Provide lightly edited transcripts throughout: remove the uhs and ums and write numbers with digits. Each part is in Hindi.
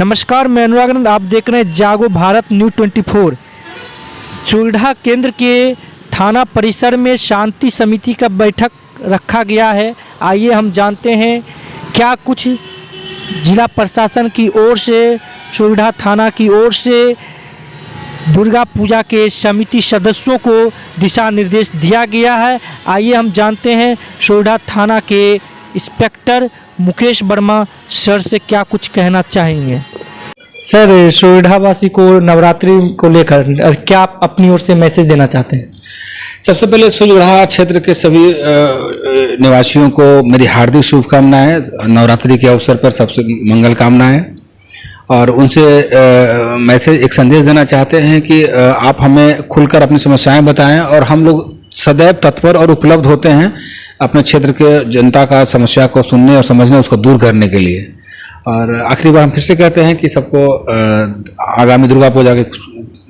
नमस्कार, मैं अनुराग, आप देख रहे हैं जागो भारत न्यूज़ 24। सुविधा केंद्र के थाना परिसर में शांति समिति का बैठक रखा गया है। आइए हम जानते हैं क्या कुछ जिला प्रशासन की ओर से, सुविधा थाना की ओर से दुर्गा पूजा के समिति सदस्यों को दिशा निर्देश दिया गया है। आइए हम जानते हैं सुविधा थाना के इंस्पेक्टर मुकेश वर्मा सर से क्या कुछ कहना चाहेंगे। सर, सुविधावासी को नवरात्रि को लेकर क्या आप अपनी ओर से मैसेज देना चाहते हैं? सबसे पहले सुविधा क्षेत्र के सभी निवासियों को मेरी हार्दिक शुभकामनाएं। नवरात्रि के अवसर पर सबसे मंगल कामनाएं। और उनसे मैसेज एक संदेश देना चाहते हैं कि आप हमें खुलकर अपनी समस्याएं बताएं और हम लोग सदैव तत्पर और उपलब्ध होते हैं अपने क्षेत्र के जनता का समस्या को सुनने और समझने, उसको दूर करने के लिए। और आखिरी बार हम फिर से कहते हैं कि सबको आगामी दुर्गा पूजा की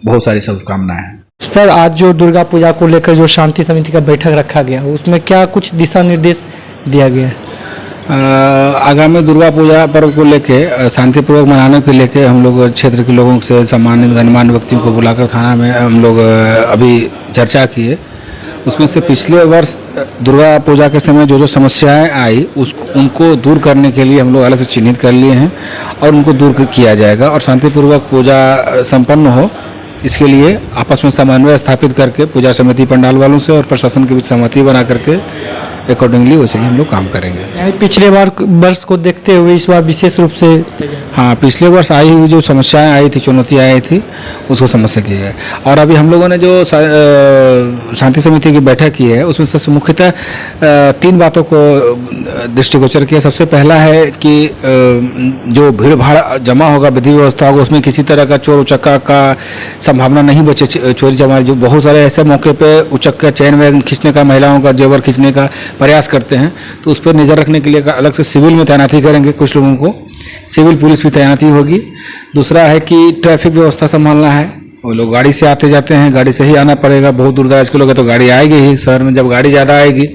बहुत सारी शुभकामनाएं। सर, आज जो दुर्गा पूजा को लेकर जो शांति समिति का बैठक रखा गया, उसमें क्या कुछ दिशा निर्देश दिया गया है? आगामी दुर्गा पूजा पर्व को लेके शांतिपूर्वक मनाने के लेके हम लोग क्षेत्र के लोगों से, सम्मानित गणमान्य व्यक्तियों को बुलाकर थाना में हम लोग अभी चर्चा किए। उसमें से पिछले वर्ष दुर्गा पूजा के समय जो समस्याएं आई उनको दूर करने के लिए हम लोग अलग से चिन्हित कर लिए हैं और उनको दूर किया जाएगा और शांतिपूर्वक पूजा संपन्न हो, इसके लिए आपस में समन्वय स्थापित करके पूजा समिति पंडाल वालों से और प्रशासन के बीच सहमति बना करके अकॉर्डिंगली वैसे ही हम लोग काम करेंगे। यानी पिछले वर्ष को देखते हुए इस बार विशेष रूप से, हाँ, पिछले वर्ष आई हुई जो समस्याएं आई थी, चुनौतियाँ आई थी, उसको समस्या की है। और अभी हम लोगों ने जो शांति समिति की बैठक की है उसमें सबसे मुख्यतः 3 बातों को दृष्टिगोचर किया। सबसे पहला है कि जो भीड़ भाड़ जमा होगा, विधि व्यवस्था होगा, उसमें किसी तरह का चोर उचक्का का संभावना नहीं बचे। चोरी चमारी जो बहुत सारे ऐसे मौके पे उचक्का, चैन वैन खींचने का, महिलाओं का जेवर खींचने का प्रयास करते हैं, तो उस पर नज़र रखने के लिए अलग से सिविल में तैनाती करेंगे। कुछ लोगों को सिविल पुलिस भी तैनाती होगी। दूसरा है कि ट्रैफिक व्यवस्था संभालना है। वो लोग गाड़ी से आते जाते हैं, गाड़ी से ही आना पड़ेगा। बहुत दूर दराज के लोग हैं तो गाड़ी आएगी ही। शहर में जब गाड़ी ज़्यादा आएगी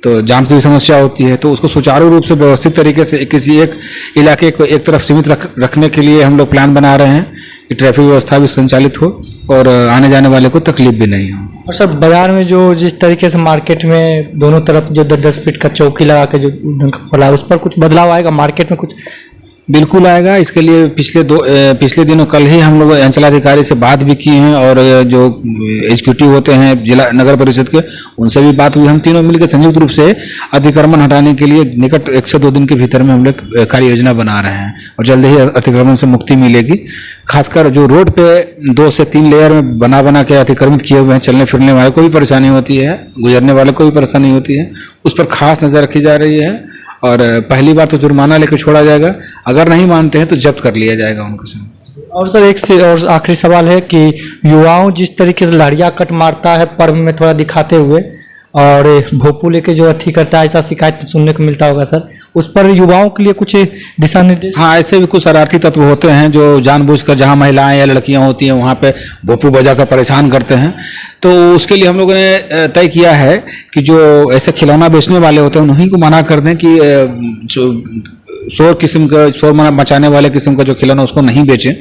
तो जाम की भी समस्या होती है, तो उसको सुचारू रूप से व्यवस्थित तरीके से किसी एक इलाके को एक तरफ सीमित रखने के लिए हम लोग प्लान बना रहे हैं कि ट्रैफिक व्यवस्था भी संचालित हो और आने जाने वाले को तकलीफ भी नहीं हो। और सर, बाजार में जो जिस तरीके से मार्केट में दोनों तरफ जो 10-10 फीट का चौकी लगा के जो खोला है, उस पर कुछ बदलाव आएगा मार्केट में? कुछ बिल्कुल आएगा। इसके लिए पिछले दिनों कल ही हम लोग अंचलाधिकारी से बात भी की हैं और जो एग्जीक्यूटिव होते हैं जिला नगर परिषद के, उनसे भी बात हुई। हम तीनों मिलकर संयुक्त रूप से अतिक्रमण हटाने के लिए निकट 102 दिन के भीतर में हम लोग कार्य योजना बना रहे हैं और जल्द ही अतिक्रमण से मुक्ति मिलेगी। खासकर जो रोड पे 2 से 3 लेयर में बना के अतिक्रमित किए हुए हैं, चलने फिरने वाले को भी परेशानी होती है, गुजरने वाले को भी परेशानी होती है, उस पर खास नज़र रखी जा रही है। और पहली बार तो जुर्माना लेकर छोड़ा जाएगा, अगर नहीं मानते हैं तो जब्त कर लिया जाएगा उनके। और सर, एक से और आखिरी सवाल है कि युवाओं जिस तरीके से लहरिया कट मारता है पर्व में थोड़ा दिखाते हुए और भोपू लेके जो अथी करता है, ऐसा शिकायत सुनने को मिलता होगा सर, उस पर युवाओं के लिए कुछ दिशा निर्देश? हाँ, ऐसे भी कुछ शरारती तत्व होते हैं जो जानबूझकर जहाँ महिलाएं या लड़कियां होती हैं वहाँ पे भोपू बजाकर परेशान करते हैं। तो उसके लिए हम लोगों ने तय किया है कि जो ऐसे खिलौना बेचने वाले होते हैं उन्हीं को मना कर दें कि शोर मचाने वाले किस्म का जो खिलौना उसको नहीं बेचें।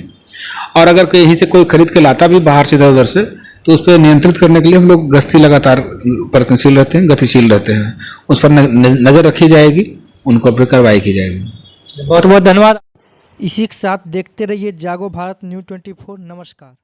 और अगर कहीं से कोई खरीद के लाता भी बाहर से इधर उधर से, तो उस पर नियंत्रित करने के लिए हम लोग गश्ती लगातार प्रयत्नशील रहते हैं, गतिशील रहते हैं। उस पर नज़र रखी जाएगी, उनको पर कार्रवाई की जाएगी। बहुत बहुत धन्यवाद। इसी के साथ देखते रहिए जागो भारत न्यूज़ 24। नमस्कार।